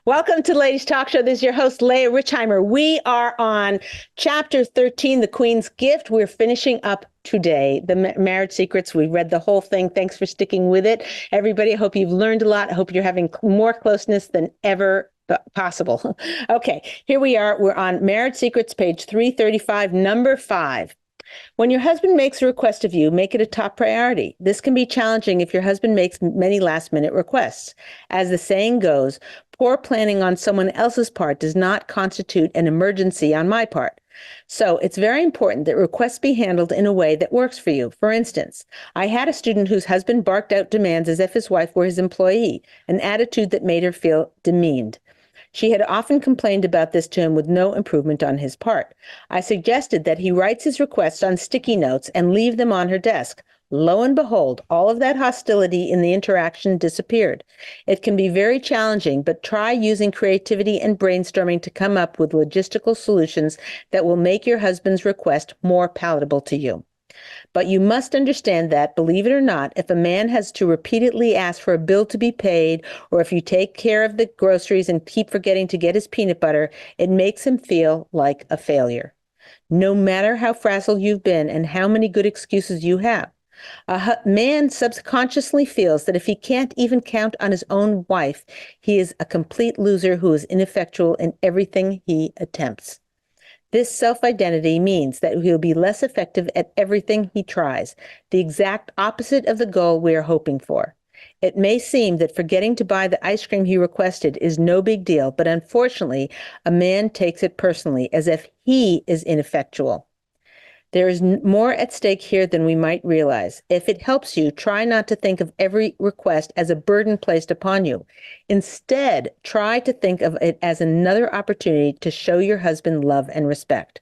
Welcome to Ladies Talk Show. This is your host, Leah Richheimer. We are on chapter 13, The Queen's Gift. We're finishing up today, the marriage secrets. We read the whole thing. Thanks for sticking with it. Everybody, I hope you've learned a lot. I hope you're having more closeness than ever possible. Okay, here we are. We're on Marriage Secrets, page 335, number 5. When your husband makes a request of you, make it a top priority. This can be challenging if your husband makes many last-minute requests. As the saying goes, poor planning on someone else's part does not constitute an emergency on my part. So it's very important that requests be handled in a way that works for you. For instance, I had a student whose husband barked out demands as if his wife were his employee, an attitude that made her feel demeaned. She had often complained about this to him with no improvement on his part. I suggested that he writes his requests on sticky notes and leave them on her desk. Lo and behold, all of that hostility in the interaction disappeared. It can be very challenging, but try using creativity and brainstorming to come up with logistical solutions that will make your husband's request more palatable to you. But you must understand that, believe it or not, if a man has to repeatedly ask for a bill to be paid, or if you take care of the groceries and keep forgetting to get his peanut butter, it makes him feel like a failure. No matter how frazzled you've been and how many good excuses you have, a man subconsciously feels that if he can't even count on his own wife, he is a complete loser who is ineffectual in everything he attempts. This self-identity means that he'll be less effective at everything he tries, the exact opposite of the goal we are hoping for. It may seem that forgetting to buy the ice cream he requested is no big deal, but unfortunately, a man takes it personally, as if he is ineffectual. There is more at stake here than we might realize. If it helps you, try not to think of every request as a burden placed upon you. Instead, try to think of it as another opportunity to show your husband love and respect.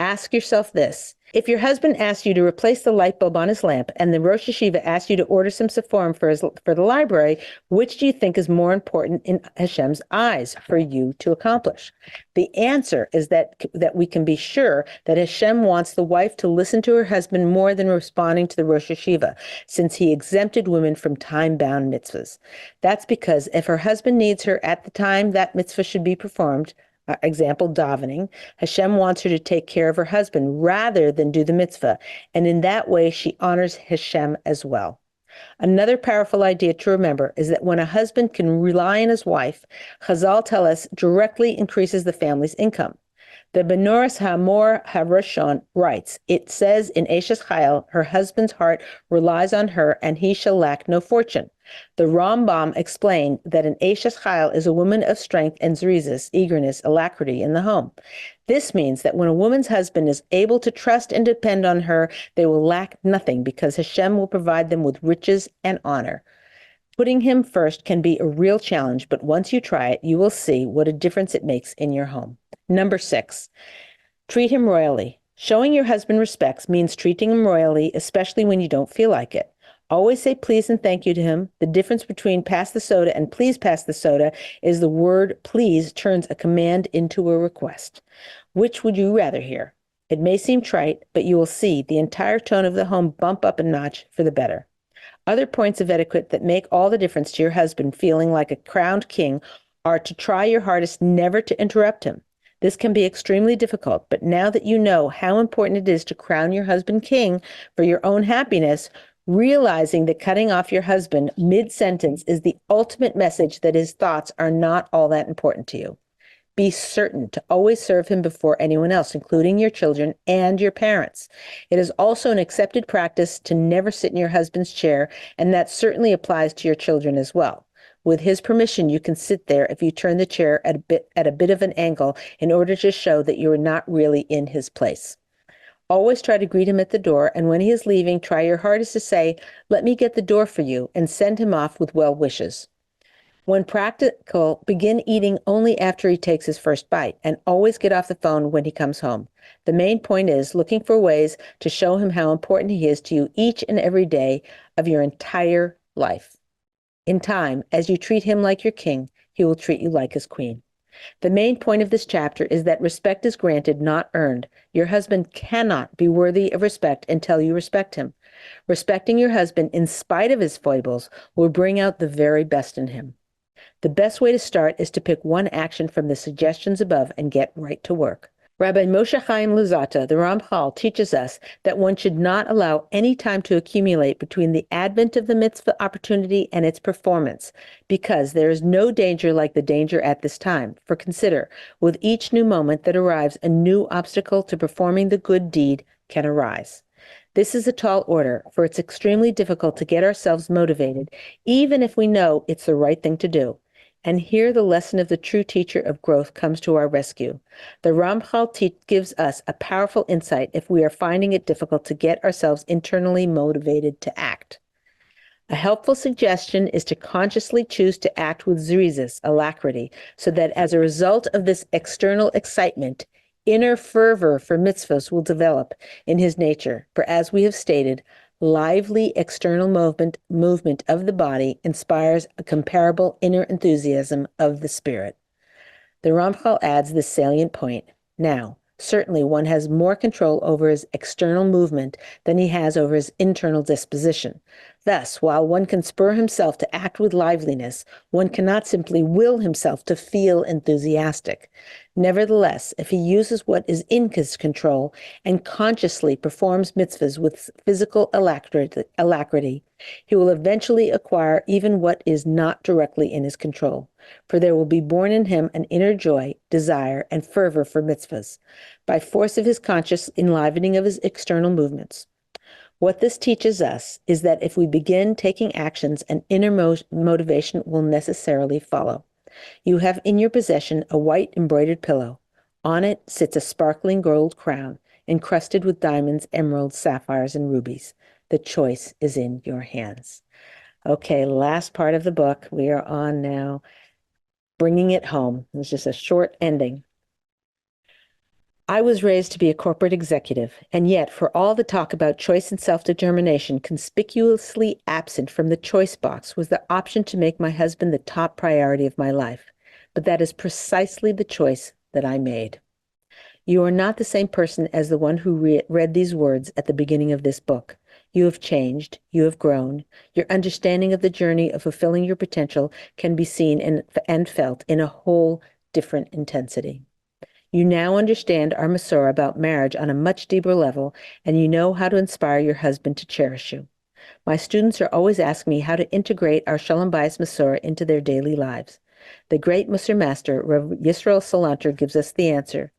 Ask yourself this. If your husband asks you to replace the light bulb on his lamp and the Rosh Hashiva asks you to order some seforim for the library, which do you think is more important in Hashem's eyes for you to accomplish? The answer is that we can be sure that Hashem wants the wife to listen to her husband more than responding to the Rosh Hashiva, since he exempted women from time-bound mitzvahs. That's because if her husband needs her at the time that mitzvah should be performed, example, davening, Hashem wants her to take care of her husband rather than do the mitzvah, and in that way she honors Hashem as well. Another powerful idea to remember is that when a husband can rely on his wife, Chazal tell us directly increases the family's income. The Benoras Hamor Harashon writes, it says in Eshes Chayil, her husband's heart relies on her and he shall lack no fortune. The Rambam explained that an Eshes Chayil is a woman of strength and zrizis, eagerness, alacrity in the home. This means that when a woman's husband is able to trust and depend on her, they will lack nothing because Hashem will provide them with riches and honor. Putting him first can be a real challenge, but once you try it, you will see what a difference it makes in your home. Number 6, treat him royally. Showing your husband respect means treating him royally, especially when you don't feel like it. Always say please and thank you to him. The difference between pass the soda and please pass the soda is the word please turns a command into a request. Which would you rather hear? It may seem trite, but you will see the entire tone of the home bump up a notch for the better. Other points of etiquette that make all the difference to your husband feeling like a crowned king are to try your hardest never to interrupt him. This can be extremely difficult, but now that you know how important it is to crown your husband king for your own happiness, realizing that cutting off your husband mid-sentence is the ultimate message that his thoughts are not all that important to you. Be certain to always serve him before anyone else, including your children and your parents. It is also an accepted practice to never sit in your husband's chair, and that certainly applies to your children as well. With his permission, you can sit there if you turn the chair at a bit of an angle in order to show that you are not really in his place. Always try to greet him at the door, and when he is leaving, try your hardest to say, "Let me get the door for you," and send him off with well wishes. When practical, begin eating only after he takes his first bite, and always get off the phone when he comes home. The main point is looking for ways to show him how important he is to you each and every day of your entire life. In time, as you treat him like your king, he will treat you like his queen. The main point of this chapter is that respect is granted, not earned. Your husband cannot be worthy of respect until you respect him. Respecting your husband in spite of his foibles will bring out the very best in him. The best way to start is to pick one action from the suggestions above and get right to work. Rabbi Moshe Chaim Luzzatto, the Ramchal, teaches us that one should not allow any time to accumulate between the advent of the mitzvah opportunity and its performance, because there is no danger like the danger at this time. For consider, with each new moment that arrives, a new obstacle to performing the good deed can arise. This is a tall order, for it's extremely difficult to get ourselves motivated, even if we know it's the right thing to do. And here the lesson of the true teacher of growth comes to our rescue. The Ramchal gives us a powerful insight if we are finding it difficult to get ourselves internally motivated to act. A helpful suggestion is to consciously choose to act with zrizis, alacrity, so that as a result of this external excitement, inner fervor for mitzvahs will develop in his nature. For as we have stated, lively external movement of the body inspires a comparable inner enthusiasm of the spirit. The Ramchal adds this salient point. Now, certainly one has more control over his external movement than he has over his internal disposition. Thus, while one can spur himself to act with liveliness, one cannot simply will himself to feel enthusiastic. Nevertheless, if he uses what is in his control and consciously performs mitzvahs with physical alacrity, he will eventually acquire even what is not directly in his control, for there will be born in him an inner joy, desire, and fervor for mitzvahs, by force of his conscious enlivening of his external movements. What this teaches us is that if we begin taking actions, an inner motivation will necessarily follow. You have in your possession a white embroidered pillow. On it sits a sparkling gold crown, encrusted with diamonds, emeralds, sapphires, and rubies. The choice is in your hands. Okay, last part of the book. We are on now, bringing it home. It was just a short ending. I was raised to be a corporate executive, and yet, for all the talk about choice and self-determination, conspicuously absent from the choice box was the option to make my husband the top priority of my life. But that is precisely the choice that I made. You are not the same person as the one who read these words at the beginning of this book. You have changed. You have grown. Your understanding of the journey of fulfilling your potential can be seen and felt in a whole different intensity. You now understand our Masorah about marriage on a much deeper level, and you know how to inspire your husband to cherish you. My students are always asking me how to integrate our shalom bayis Masorah into their daily lives. The great Musar master, Rav Yisrael Salanter, gives us the answer.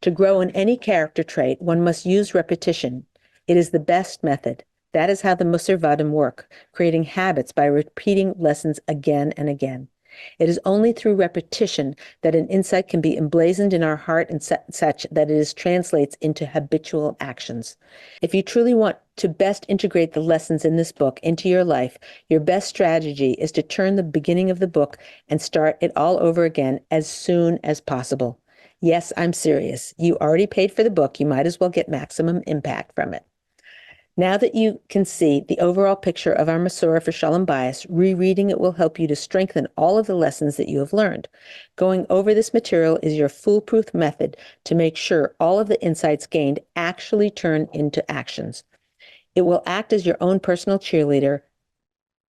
To grow in any character trait, one must use repetition. It is the best method. That is how the Musar Vadim work, creating habits by repeating lessons again and again. It is only through repetition that an insight can be emblazoned in our heart and such that it translates into habitual actions. If you truly want to best integrate the lessons in this book into your life, your best strategy is to turn the beginning of the book and start it all over again as soon as possible. Yes, I'm serious. You already paid for the book. You might as well get maximum impact from it. Now that you can see the overall picture of our Masorah for Shalom Bayis, rereading it will help you to strengthen all of the lessons that you have learned. Going over this material is your foolproof method to make sure all of the insights gained actually turn into actions. It will act as your own personal cheerleader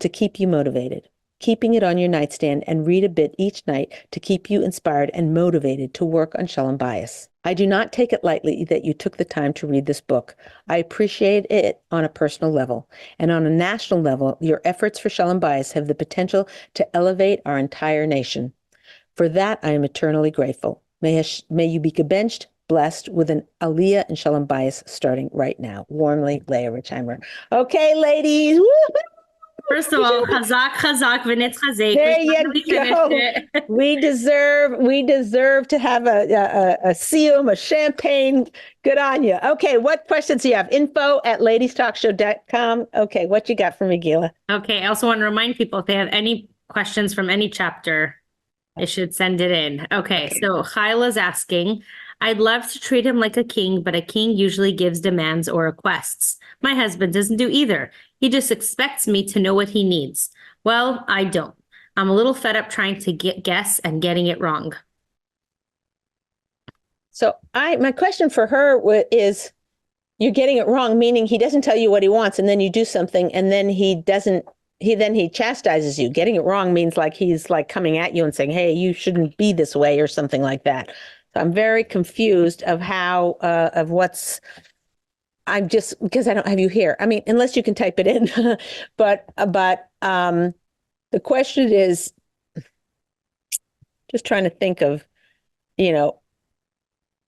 to keep you motivated. Keeping it on your nightstand and read a bit each night to keep you inspired and motivated to work on Shalom Bayis. I do not take it lightly that you took the time to read this book. I appreciate it on a personal level. And on a national level, your efforts for Shalom Bayis have the potential to elevate our entire nation. For that, I am eternally grateful. May you be gebenched, blessed with an aliyah in Shalom Bayis starting right now. Warmly, Leah Richheimer. Okay, ladies. Woo-hoo! First of all, chazak, v'nitz chazek. There you go. We deserve to have a siyum, a champagne. Good on you. Okay, what questions do you have? info@ladiestalkshow.com. Okay, what you got for me, Gila? Okay, I also want to remind people if they have any questions from any chapter, they should send it in. Okay, so Hyla's asking, I'd love to treat him like a king, but a king usually gives demands or requests. My husband doesn't do either. He just expects me to know what he needs. Well, I don't. I'm a little fed up trying to guess and getting it wrong. So my question for her is, you're getting it wrong, meaning he doesn't tell you what he wants, and then you do something, and then he doesn't he chastises you. Getting it wrong means like he's like coming at you and saying, "Hey, you shouldn't be this way," or something like that. So I'm very confused of how of what's. I'm just because I don't have you here. I mean, unless you can type it in, but the question is just trying to think of, you know,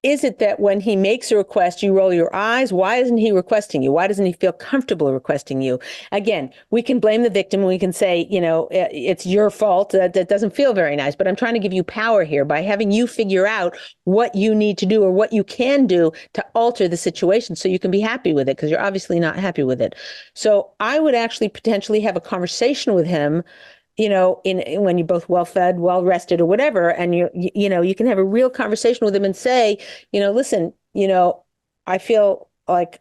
is it that when he makes a request, you roll your eyes? Why isn't he requesting you? Why doesn't he feel comfortable requesting you? Again, we can blame the victim. We can say, it's your fault. That doesn't feel very nice. But I'm trying to give you power here by having you figure out what you need to do or what you can do to alter the situation so you can be happy with it, because you're obviously not happy with it. So I would actually potentially have a conversation with him, in when you're both well fed, well rested, or whatever, and you can have a real conversation with him and say, listen, I feel like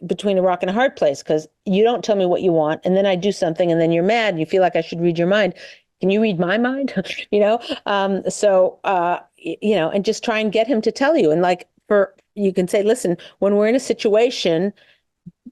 between a rock and a hard place because you don't tell me what you want, and then I do something, and then you're mad, and you feel like I should read your mind. Can you read my mind? And just try and get him to tell you. And you can say, listen, when we're in a situation,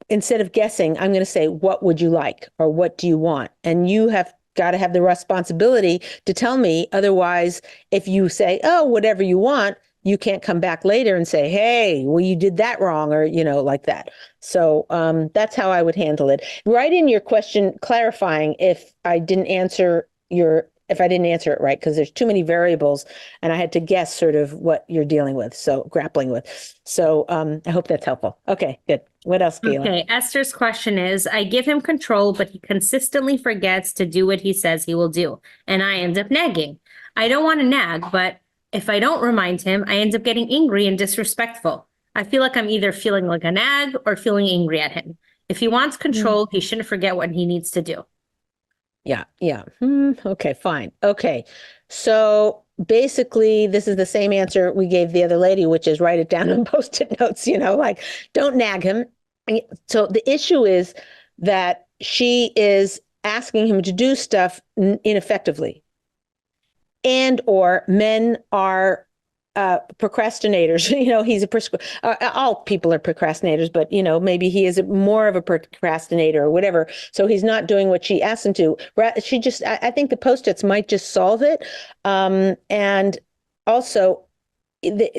instead of guessing, I'm going to say, what would you like? Or what do you want? And you have got to have the responsibility to tell me. Otherwise, if you say, oh, whatever you want, you can't come back later and say, hey, well, you did that wrong, or, like that. So that's how I would handle it. Write in your question clarifying if I didn't answer it right, because there's too many variables and I had to guess sort of what you're dealing with, so grappling with. So I hope that's helpful. Okay, good. What else, Gayla? Okay, Esther's question is, I give him control, but he consistently forgets to do what he says he will do, and I end up nagging. I don't want to nag, but if I don't remind him, I end up getting angry and disrespectful. I feel like I'm either feeling like a nag or feeling angry at him. If he wants control, he shouldn't forget what he needs to do. Yeah. Okay, fine. Okay. So basically, this is the same answer we gave the other lady, which is write it down on Post-it notes, like don't nag him. So the issue is that she is asking him to do stuff ineffectively, and or men are procrastinators. All people are procrastinators, but maybe he is more of a procrastinator or whatever. So he's not doing what she asked him to. I think the Post-its might just solve it. And also,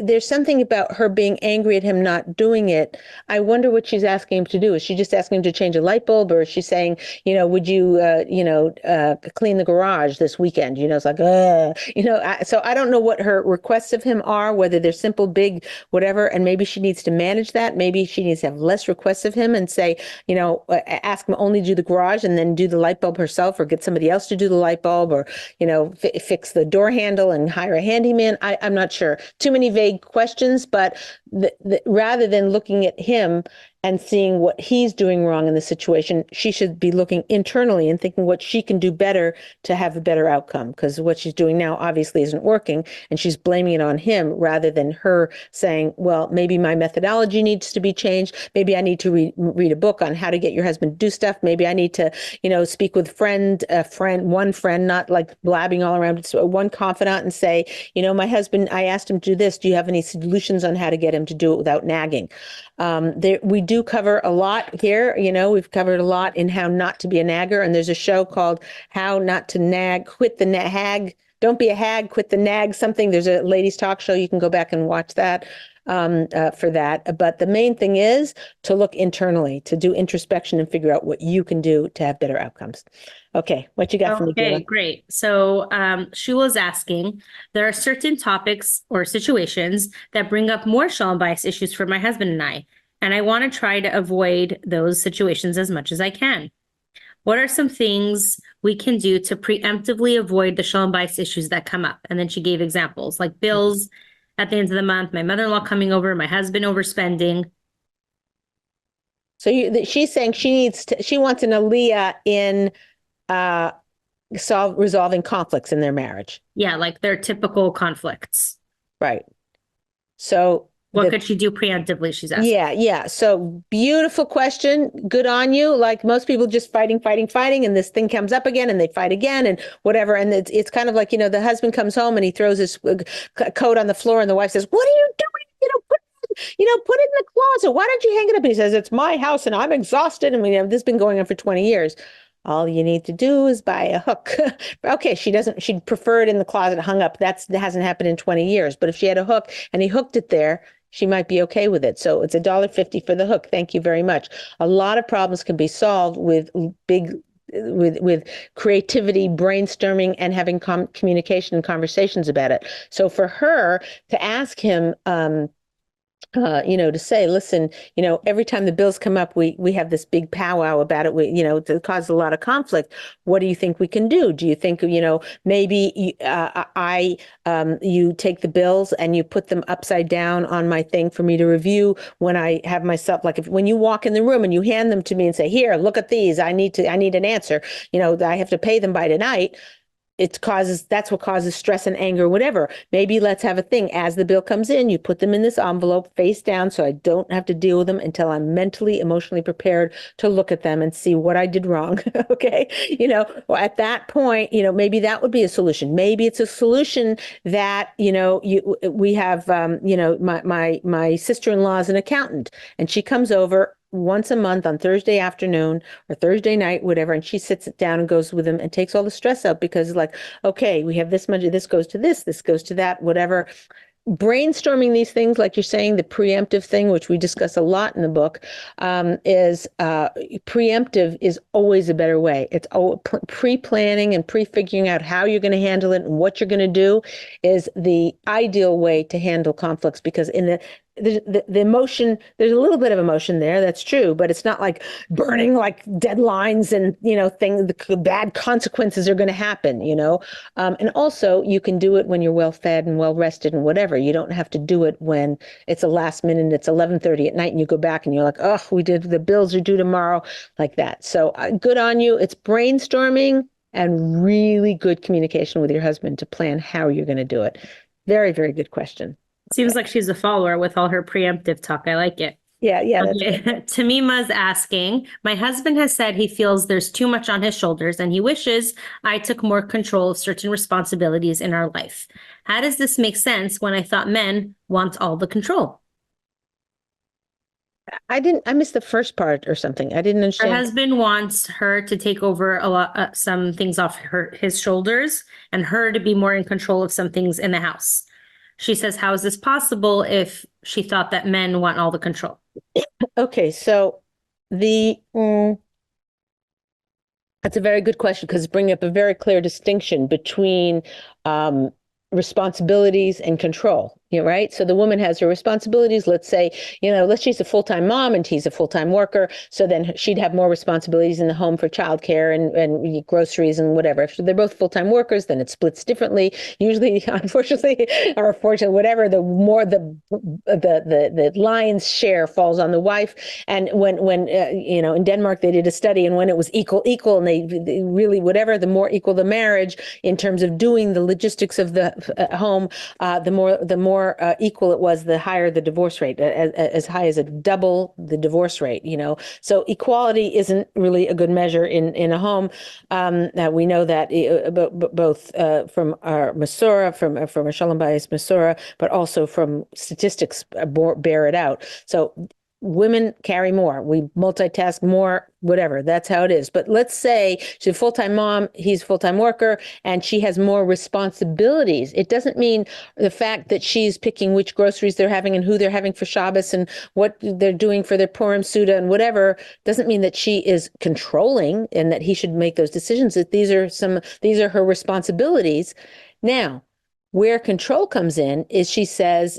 there's something about her being angry at him not doing it. I wonder what she's asking him to do. Is she just asking him to change a light bulb, or is she saying, would you, clean the garage this weekend? It's like, so I don't know what her requests of him are, whether they're simple, big, whatever. And maybe she needs to manage that. Maybe she needs to have less requests of him and say, ask him only to do the garage and then do the light bulb herself, or get somebody else to do the light bulb, or, fix the door handle and hire a handyman. I'm not sure. Too many vague questions, but rather than looking at him and seeing what he's doing wrong in the situation, she should be looking internally and thinking what she can do better to have a better outcome, because what she's doing now obviously isn't working, and she's blaming it on him rather than her saying, well, maybe my methodology needs to be changed. Maybe I need to read a book on how to get your husband to do stuff. Maybe I need to, speak with one friend, not like blabbing all around, one confidant, and say, my husband, I asked him to do this. Do you have any solutions on how to get him to do it without nagging? We do cover a lot here. We've covered a lot in how not to be a nagger. And there's a show called How Not to Nag, Quit the Hag. Don't be a hag, quit the nag, something. There's a ladies talk show. You can go back and watch that for that. But the main thing is to look internally, to do introspection and figure out what you can do to have better outcomes. Okay, what you got for me, Gayla? Okay, great. So Shula's asking, there are certain topics or situations that bring up more shalom bayis issues for my husband and I want to try to avoid those situations as much as I can. What are some things we can do to preemptively avoid the shalom bayis issues that come up? And then she gave examples like bills at the end of the month, my mother-in-law coming over, my husband overspending. So she's saying she wants an aliyah in resolving conflicts in their marriage. Yeah, like their typical conflicts. Right. So what could she do preemptively, she's asking? Yeah. So beautiful question. Good on you. Like most people just fighting, and this thing comes up again and they fight again and whatever. And it's kind of like, the husband comes home and he throws his coat on the floor and the wife says, what are you doing? Put it in the closet. Why don't you hang it up? And he says, it's my house and I'm exhausted. And this has been going on for 20 years. All you need to do is buy a hook. Okay, she'd prefer it in the closet hung up. That hasn't happened in 20 years. But if she had a hook and he hooked it there, she might be okay with it. So it's $1.50 for the hook. Thank you very much. A lot of problems can be solved with creativity, brainstorming, and having communication and conversations about it. So for her to ask him, to say, listen, every time the bills come up, we have this big powwow about it. It causes a lot of conflict. What do you think we can do? Do you think, maybe you take the bills and you put them upside down on my thing for me to review when I have myself, like when you walk in the room and you hand them to me and say, here, look at these. I need an answer. I have to pay them by tonight. That's what causes stress and anger, whatever. Maybe let's have a thing. As the bill comes in, you put them in this envelope face down so I don't have to deal with them until I'm mentally, emotionally prepared to look at them and see what I did wrong. Okay. Well, at that point, maybe that would be a solution. Maybe it's a solution that, we have, my sister-in-law is an accountant and she comes over once a month on Thursday afternoon or Thursday night, whatever, and she sits it down and goes with him and takes all the stress out because like, okay, we have this much, this goes to this goes to that, whatever. Brainstorming these things, like you're saying, the preemptive thing, which we discuss a lot in the book, is preemptive is always a better way. It's pre-planning and pre-figuring out how you're going to handle it and what you're going to do is the ideal way to handle conflicts because in the emotion, there's a little bit of emotion there. That's true, but it's not like burning like deadlines and, things, the bad consequences are going to happen, and also you can do it when you're well fed and well rested and whatever. You don't have to do it when it's a last minute, and it's 11:30 at night and you go back and you're like, oh, the bills are due tomorrow, like that. So good on you. It's brainstorming and really good communication with your husband to plan how you're going to do it. Very, very good question. Seems like she's a follower with all her preemptive talk. I like it. Yeah, that's okay. Tamima's asking, my husband has said he feels there's too much on his shoulders and he wishes I took more control of certain responsibilities in our life. How does this make sense when I thought men want all the control? I missed the first part or something. I didn't understand. Her husband wants her to take over a lot, some things off his shoulders and her to be more in control of some things in the house. She says, how is this possible if she thought that men want all the control? Okay, so that's a very good question because it's bringing up a very clear distinction between responsibilities and control. Right? So the woman has her responsibilities. Let's say, she's a full-time mom and he's a full-time worker. So then she'd have more responsibilities in the home for childcare and groceries and whatever. If they're both full-time workers, then it splits differently. Usually, unfortunately, or fortunately, whatever, the more the lion's share falls on the wife. And when in Denmark, they did a study and when it was equal, and they really, whatever, the more equal the marriage in terms of doing the logistics of the home, the more equal it was, the higher the divorce rate, as high as double the divorce rate, So equality isn't really a good measure in a home. We know that both from our Masora, from a shalom bayis Masora, but also from statistics bear it out. So women carry more. We multitask more, whatever. That's how it is. But let's say she's a full-time mom, he's a full-time worker, and she has more responsibilities. It doesn't mean the fact that she's picking which groceries they're having and who they're having for Shabbos and what they're doing for their Purim Suda and whatever, doesn't mean that she is controlling and that he should make those decisions. That these are her responsibilities. Now, where control comes in is she says,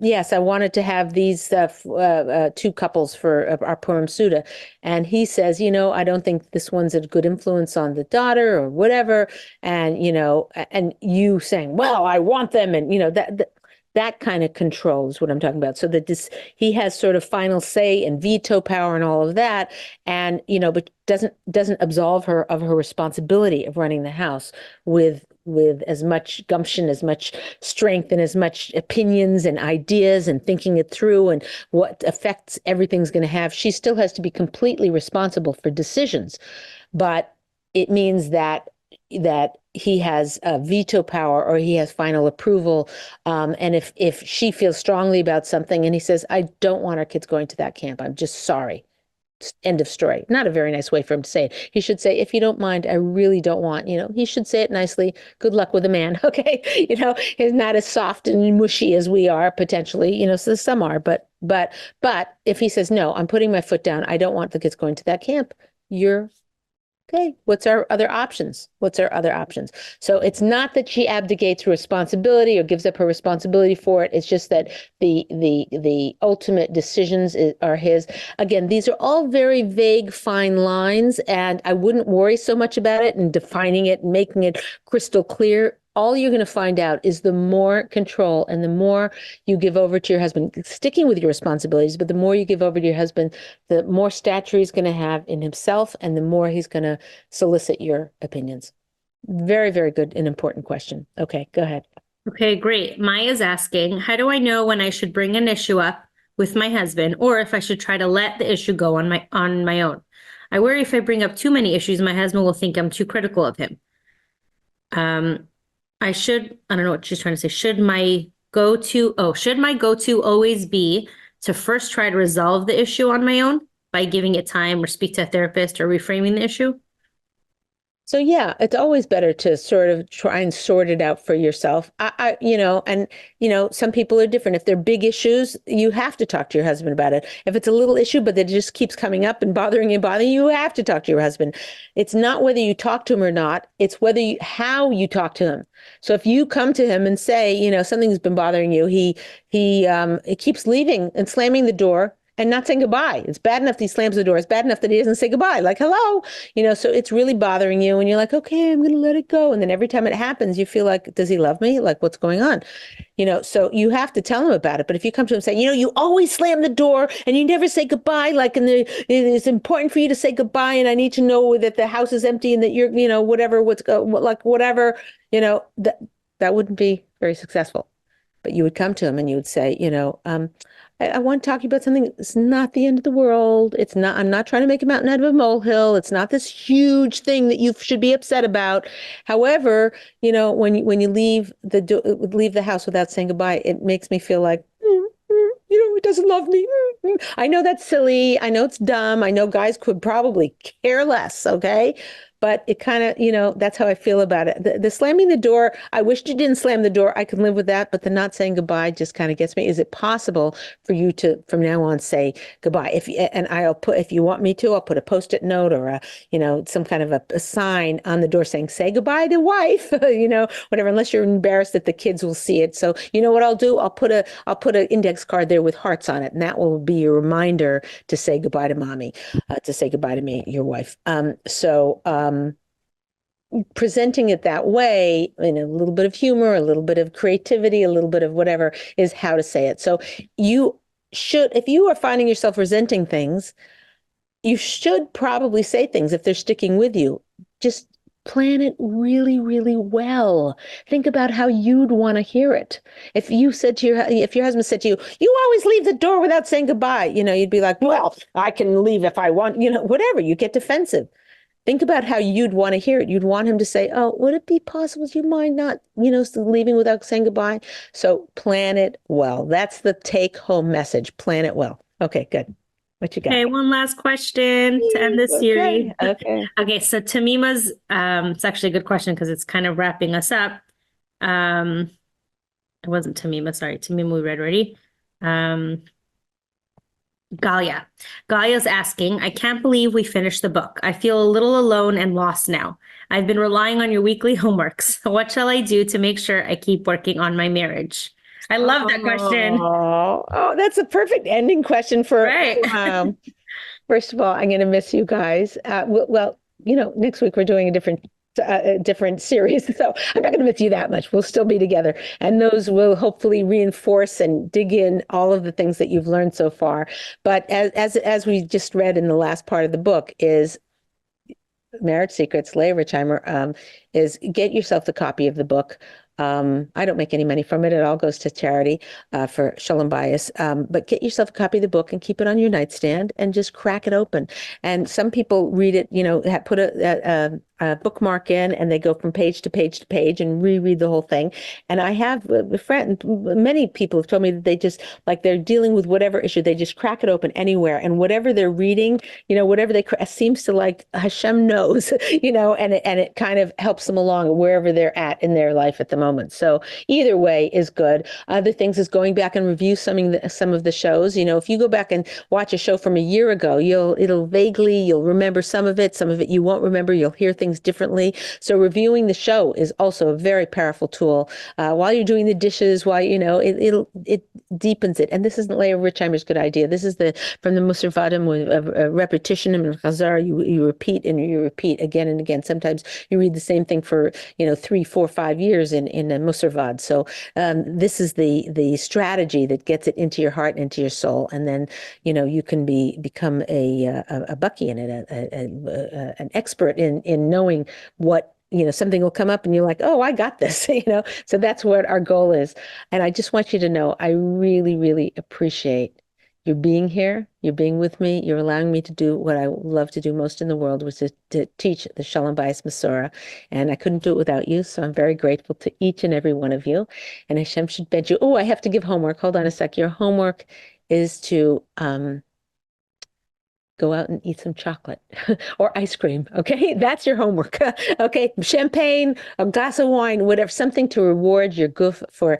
yes, I wanted to have these two couples for our Purim Suda. And he says, I don't think this one's a good influence on the daughter or whatever. And, and you saying, well, I want them. And, that kind of control is what I'm talking about. So that he has sort of final say and veto power and all of that. And, but doesn't absolve her of her responsibility of running the house with as much gumption, as much strength, and as much opinions and ideas and thinking it through and what effects everything's going to have. She still has to be completely responsible for decisions, but it means that he has veto power or he has final approval. And if she feels strongly about something and he says, I don't want our kids going to that camp, I'm just sorry. End of story. Not a very nice way for him to say it. He should say, if you don't mind, I really don't want, he should say it nicely. Good luck with a man. Okay. He's not as soft and mushy as we are potentially, so some are, but if he says, no, I'm putting my foot down. I don't want the kids going to that camp. You're okay, what's our other options? What's our other options? So it's not that she abdicates responsibility or gives up her responsibility for it. It's just that the ultimate decisions are his. Again, these are all very vague, fine lines, and I wouldn't worry so much about it and defining it and making it crystal clear. All you're going to find out is the more control and the more you give over to your husband, sticking with your responsibilities, but the more you give over to your husband, the more stature he's going to have in himself and the more he's going to solicit your opinions. Very, very good and important question. Okay, go ahead. Okay, great. Maya's asking, how do I know when I should bring an issue up with my husband or if I should try to let the issue go on my own? I worry if I bring up too many issues, my husband will think I'm too critical of him. I don't know what she's trying to say. Should my go-to always be to first try to resolve the issue on my own by giving it time or speak to a therapist or reframing the issue? So yeah, it's always better to sort of try and sort it out for yourself. Some people are different. If they're big issues, you have to talk to your husband about it. If it's a little issue, but it just keeps coming up and bothering you, you have to talk to your husband. It's not whether you talk to him or not. It's how you talk to him. So if you come to him and say, something's been bothering you, he keeps leaving and slamming the door and not saying goodbye. It's bad enough that he slams the door. It's bad enough that he doesn't say goodbye, like, hello, so it's really bothering you. And you're like, okay, I'm going to let it go. And then every time it happens, you feel like, does he love me? Like, what's going on? So you have to tell him about it. But if you come to him and say, you always slam the door and you never say goodbye, like, it's important for you to say goodbye. And I need to know that the house is empty and that you're, whatever, that wouldn't be very successful. But you would come to him and you would say, I want to talk to you about something. It's not the end of the world. I'm not trying to make a mountain out of a molehill. It's not this huge thing that you should be upset about. However, when you leave the house without saying goodbye, it makes me feel like, he doesn't love me. I know that's silly. I know it's dumb. I know guys could probably care less. Okay. But it kind of, that's how I feel about it. The slamming the door, I wish you didn't slam the door. I can live with that. But the not saying goodbye just kind of gets me. Is it possible for you to, from now on, say goodbye? If you want me to, I'll put a Post-it note or some kind of a sign on the door saying, say goodbye to wife, whatever, unless you're embarrassed that the kids will see it. So you know what I'll do? I'll put an index card there with hearts on it. And that will be a reminder to say goodbye to mommy, to say goodbye to me, your wife. Presenting it that way, in a little bit of humor, a little bit of creativity, a little bit of whatever, is how to say it. So you should, if you are finding yourself resenting things, you should probably say things if they're sticking with you. Just plan it really, really well. Think about how you'd want to hear it. If your husband said to you, you always leave the door without saying goodbye, you'd be like, well, I can leave if I want, whatever. You get defensive. Think about how you'd want to hear it. You'd want him to say, oh, would it be possible? Do you mind not, leaving without saying goodbye? So plan it well. That's the take home message. Plan it well. Okay, good. What you got? Okay, one last question to end this series. Okay. Okay, so Tamima's, it's actually a good question because it's kind of wrapping us up. It wasn't Tamima, sorry. Tamima we read already. Galia's asking, I can't believe we finished the book. I feel a little alone and lost now. I've been relying on your weekly homeworks. What shall I do to make sure I keep working on my marriage? I love that question. Oh, that's a perfect ending question for, right. First of all, I'm going to miss you guys. Next week we're doing a different series. So I'm not going to miss you that much. We'll still be together. And those will hopefully reinforce and dig in all of the things that you've learned so far. But as we just read in the last part of the book is Marriage Secrets, Leah Richheimer, is get yourself the copy of the book. I don't make any money from it. It all goes to charity for Shalom Bayis. But get yourself a copy of the book and keep it on your nightstand and just crack it open. And some people read it, put a bookmark in, and they go from page to page to page and reread the whole thing. And I have a friend, many people have told me that they just, like, they're dealing with whatever issue, they just crack it open anywhere. And whatever they're reading, whatever seems to, like, Hashem knows, and it kind of helps them along wherever they're at in their life at the moment. So either way is good. Other things is going back and review some of the shows. If you go back and watch a show from a year ago, you'll remember some of it you won't remember. You'll hear things differently. So reviewing the show is also a very powerful tool. While you're doing the dishes, it deepens it. And this isn't Leah Richheimer's good idea. This is from the Musar Vadim with repetition and chazar. You repeat and you repeat again and again. Sometimes you read the same thing for 3, 4, 5 years in a Musar Vad. So this is the strategy that gets it into your heart and into your soul, and then you can become a bucky in it, an expert in knowing what. Something will come up and you're like, oh, I got this, So that's what our goal is. And I just want you to know, I really, really appreciate you being here. You're being with me. You're allowing me to do what I love to do most in the world, which is to teach the Shalom Bayis Masorah. And I couldn't do it without you. So I'm very grateful to each and every one of you. And Hashem should bed you. Oh, I have to give homework. Hold on a sec. Your homework is to go out and eat some chocolate or ice cream. Okay. That's your homework. Okay. Champagne, a glass of wine, whatever, something to reward your guf for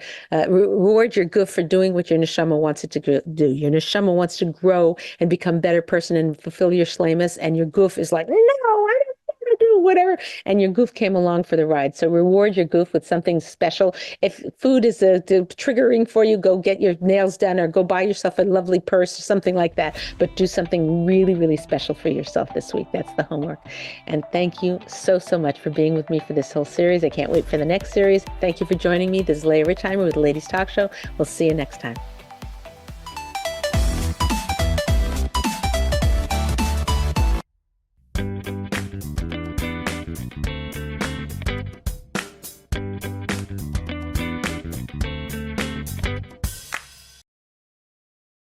doing what your neshama wants it to do. Your neshama wants to grow and become a better person and fulfill your shleimus. And your guf is like, no, I don't want to do whatever. And your guf came along for the ride. So reward your guf with something special. If food is triggering for you, go get your nails done or go buy yourself a lovely purse or something like that. But do something really, really special for yourself this week. That's the homework. And thank you so, so much for being with me for this whole series. I can't wait for the next series. Thank you for joining me. This is Leah Richheimer with the Ladies Talk Show. We'll see you next time.